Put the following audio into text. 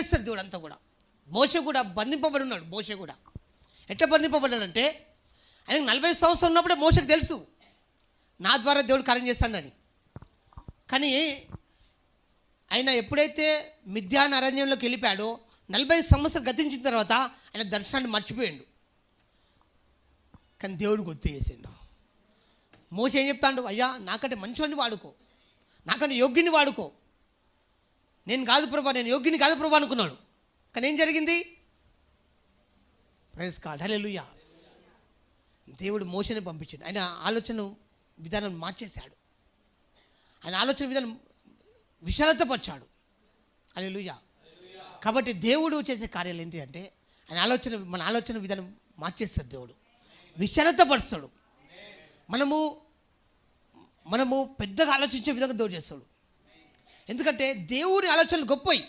చేస్తాడు దేవుడు అంతా కూడా. మోషే కూడా బంధింపబడి ఉన్నాడు. మోషే కూడా ఎట్లా బంధింపబడ్డాడంటే, ఆయనకు 40 సంవత్సరాలు ఉన్నప్పుడే మోషకు తెలుసు నా ద్వారా దేవుడు కార్యం చేస్తాడని. కానీ ఆయన ఎప్పుడైతే మిద్యాన్ అరణ్యంలోకి వెళ్ళిపోయాడో 40 సంవత్సరాలు గతించిన తర్వాత ఆయన దర్శనాన్ని మర్చిపోయాడు. కానీ దేవుడు గుర్తు చేసిండు. మోషే ఏం చెప్తాడు, అయ్యా నాకంటే మంచివాడిని వాడుకో, నాకంటే యోగ్యుని వాడుకో. నేను కాదు ప్రభా, నేను యోగ్యుని కాదు ప్రభా అనుకున్నాడు. కానీ ఏం జరిగింది? ప్రైజ్ గాడ్, హల్లెలూయా. దేవుడు మోషేని పంపించాడు. ఆయన ఆలోచన విధానం మార్చేశాడు. ఆయన ఆలోచన విధానం విశాలతపరిచాడు. హల్లెలూయా. కాబట్టి దేవుడు చేసే కార్యాలు ఏంటి అంటే, ఆయన మన ఆలోచన విధానం మార్చేస్తాడు. దేవుడు విశాలతపరుస్తాడు. మనము పెద్దగా ఆలోచించే విధంగా దేవుడు చేస్తాడు. ఎందుకంటే దేవుడి ఆలోచనలు గొప్పవి.